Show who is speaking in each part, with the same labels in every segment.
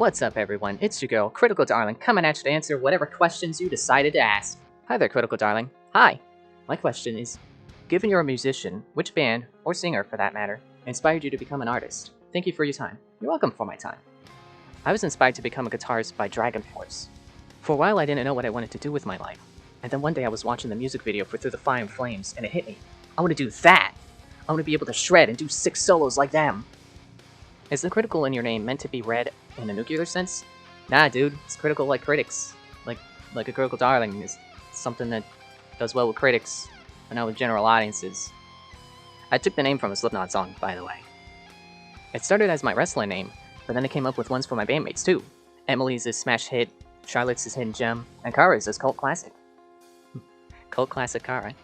Speaker 1: What's up, everyone? It's your girl, Critical Darling, coming at you to answer whatever questions you decided to ask. Hi there, Critical Darling. Hi! My question is, given you're a musician, which band, or singer for that matter, inspired you to become an artist? Thank you for your time. You're welcome for my time. I was inspired to become a guitarist by Dragon Force. For a while, I didn't know what I wanted to do with my life. And then one day I was watching the music video for Through the Fire and Flames, and it hit me. I want to do that! I want to be able to shred and do 6 solos like them! Is the critical in your name meant to be read in a nuclear sense? Nah, dude. It's critical like critics. Like a Critical Darling is something that does well with critics, but not with general audiences. I took the name from a Slipknot song, by the way. It started as my wrestling name, but then I came up with ones for my bandmates too. Emily's is smash hit, Charlotte's is hidden gem, and Kara's is cult classic. Cult classic Kara.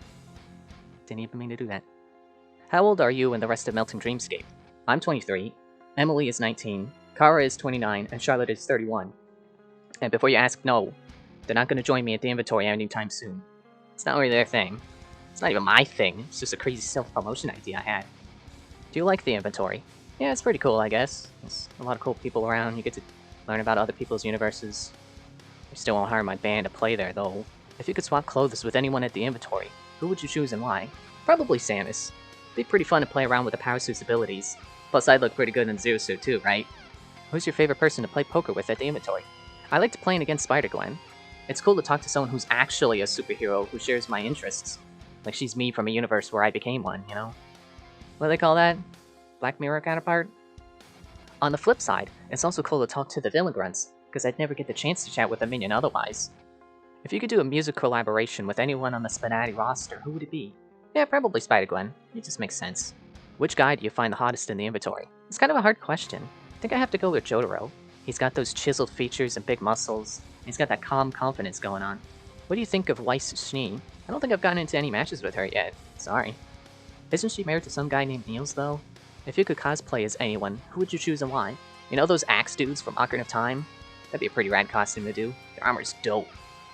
Speaker 1: Didn't even mean to do that. How old are you and the rest of Melting Dreamscape? I'm 23. Emily is 19, Kara is 29, and Charlotte is 31. And before you ask, no, they're not going to join me at the inventory anytime soon. It's not really their thing. It's not even my thing, it's just a crazy self-promotion idea I had. Do you like the inventory? Yeah, it's pretty cool, I guess. There's a lot of cool people around, you get to learn about other people's universes. I still won't hire my band to play there, though. If you could swap clothes with anyone at the inventory, who would you choose and why? Probably Samus. It'd be pretty fun to play around with the power suit's abilities. Plus, I'd look pretty good in Zero Suit too, right? Who's your favorite person to play poker with at the inventory? I liked playing against Spider-Gwen. It's cool to talk to someone who's actually a superhero who shares my interests. Like she's me from a universe where I became one, you know? What do they call that? Black Mirror counterpart? On the flip side, it's also cool to talk to the villain grunts, because I'd never get the chance to chat with a minion otherwise. If you could do a music collaboration with anyone on the Spinati roster, who would it be? Yeah, probably Spider-Gwen. It just makes sense. Which guy do you find the hottest in the inventory? It's kind of a hard question. I think I have to go with Jotaro. He's got those chiseled features and big muscles. He's got that calm confidence going on. What do you think of Weiss Schnee? I don't think I've gotten into any matches with her yet. Sorry. Isn't she married to some guy named Niels, though? If you could cosplay as anyone, who would you choose and why? You know those axe dudes from Ocarina of Time? That'd be a pretty rad costume to do. Their armor's dope.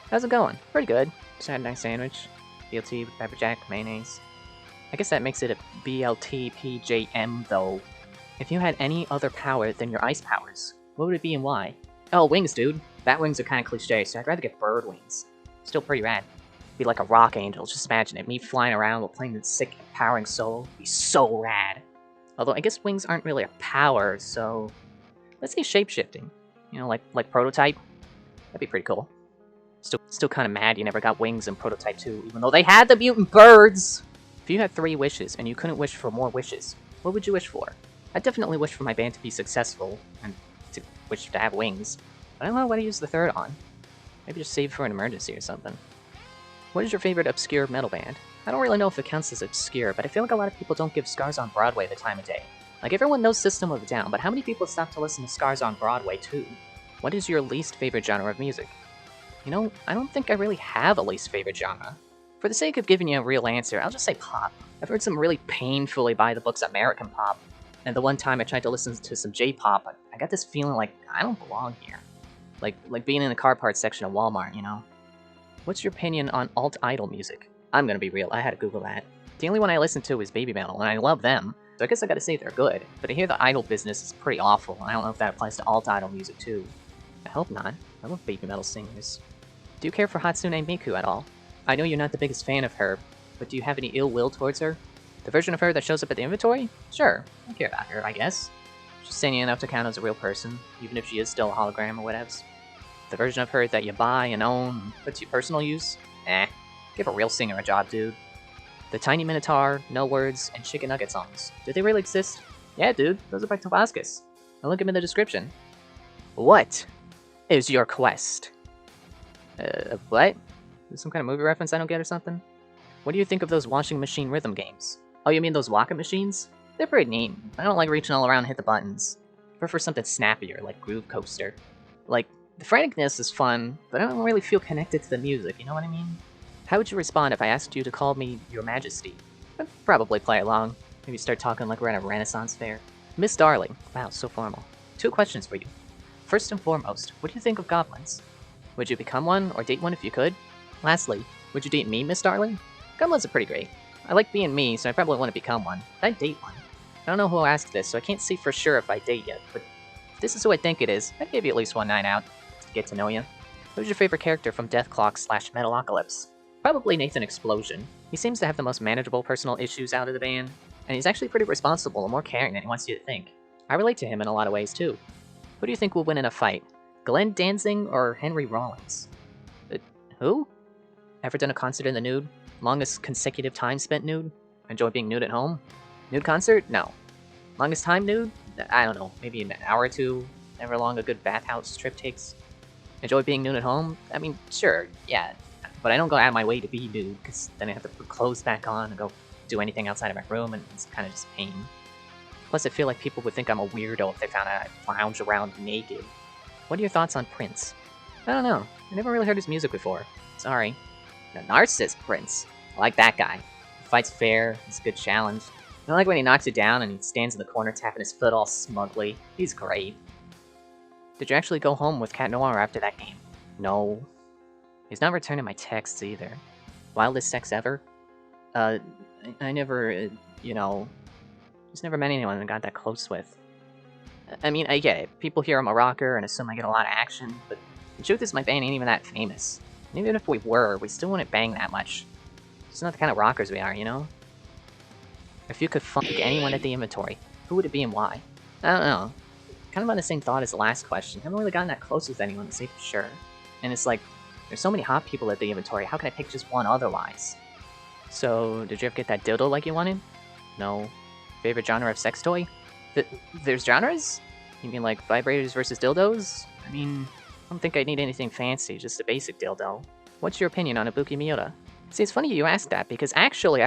Speaker 1: How's it going? Pretty good. Just had a nice sandwich. BLT with pepper jack, mayonnaise. I guess that makes it a BLTPJM, though. If you had any other power than your ice powers, what would it be and why? Oh, wings, dude. Bat wings are kind of cliche, so I'd rather get bird wings. Still pretty rad. Be like a rock angel, just imagine it. Me flying around while playing the sick, empowering solo. Be so rad. Although I guess wings aren't really a power, so... let's say shapeshifting. You know, like Prototype. That'd be pretty cool. Still kind of mad you never got wings in Prototype 2, even though they had the mutant birds! If you had 3 wishes, and you couldn't wish for more wishes, what would you wish for? I'd definitely wish for my band to be successful, and to wish to have wings. But I don't know what to use the 3rd on. Maybe just save for an emergency or something. What is your favorite obscure metal band? I don't really know if it counts as obscure, but I feel like a lot of people don't give Scars on Broadway the time of day. Like, everyone knows System of a Down, but how many people stop to listen to Scars on Broadway, too? What is your least favorite genre of music? You know, I don't think I really have a least favorite genre. For the sake of giving you a real answer, I'll just say pop. I've heard some really painfully by-the-books American pop, and the one time I tried to listen to some J-pop, I got this feeling like I don't belong here. Like being in the car parts section of Walmart, you know? What's your opinion on alt-idol music? I'm gonna be real, I had to Google that. The only one I listen to is Baby Metal, and I love them, so I guess I gotta say they're good. But I hear the idol business is pretty awful, and I don't know if that applies to alt-idol music too. I hope not. I love Baby Metal singers. Do you care for Hatsune Miku at all? I know you're not the biggest fan of her, but do you have any ill will towards her? The version of her that shows up at the inventory? Sure, I care about her, I guess. She's sane enough to count as a real person, even if she is still a hologram or whatevs. The version of her that you buy and own and put to your personal use? Eh, give a real singer a job, dude. The Tiny Minotaur, No Words, and Chicken Nugget songs. Do they really exist? Yeah, dude, those are by Tabascus. I'll link them in the description. What is your quest? What? Is this some kind of movie reference I don't get or something? What do you think of those washing machine rhythm games? Oh, you mean those Waka machines? They're pretty neat. I don't like reaching all around and hit the buttons. I prefer something snappier, like Groove Coaster. Like, the franticness is fun, but I don't really feel connected to the music, you know what I mean? How would you respond if I asked you to call me Your Majesty? I'd probably play along. Maybe start talking like we're at a Renaissance fair. Miss Darling. Wow, so formal. 2 questions for you. First and foremost, what do you think of goblins? Would you become one, or date one if you could? Lastly, would you date me, Miss Darling? Goblins are pretty great. I like being me, so I probably want to become one. I'd date one. I don't know who asked this, so I can't say for sure if I date yet, but if this is who I think it is, I'd give you at least one night out to get to know you. Who's your favorite character from Deathclock/Metalocalypse? Probably Nathan Explosion. He seems to have the most manageable personal issues out of the band, and he's actually pretty responsible and more caring than he wants you to think. I relate to him in a lot of ways too. Who do you think will win in a fight? Glenn Danzig or Henry Rollins? Who? Ever done a concert in the nude? Longest consecutive time spent nude? Enjoy being nude at home? Nude concert? No. Longest time nude? I don't know, maybe an hour or two, however long a good bathhouse trip takes. Enjoy being nude at home? I mean, sure, yeah, but I don't go out of my way to be nude, because then I have to put clothes back on and go do anything outside of my room, and it's kind of just pain. Plus, I feel like people would think I'm a weirdo if they found out I lounge around naked. What are your thoughts on Prince? I don't know, I never really heard his music before. Sorry. The Narcissist Prince. I like that guy. He fights fair, he's a good challenge. I like when he knocks it down and he stands in the corner tapping his foot all smugly. He's great. Did you actually go home with Cat Noir after that game? No. He's not returning my texts either. Wildest sex ever? I never, just never met anyone I got that close with. I mean, I get it. People hear I'm a rocker and assume I get a lot of action, but the truth is my band ain't even that famous. And even if we were, we still wouldn't bang that much. It's not the kind of rockers we are, you know? If you could fuck anyone at the inventory, who would it be and why? I don't know. Kind of on the same thought as the last question. Haven't really gotten that close with anyone to say for sure. And it's like, there's so many hot people at the inventory, how can I pick just one otherwise? So, did you ever get that dildo like you wanted? No. Favorite genre of sex toy? There's genres? You mean like vibrators versus dildos? I mean, I don't think I need anything fancy, just a basic dildo. What's your opinion on Ibuki Miura? See, it's funny you asked that, because actually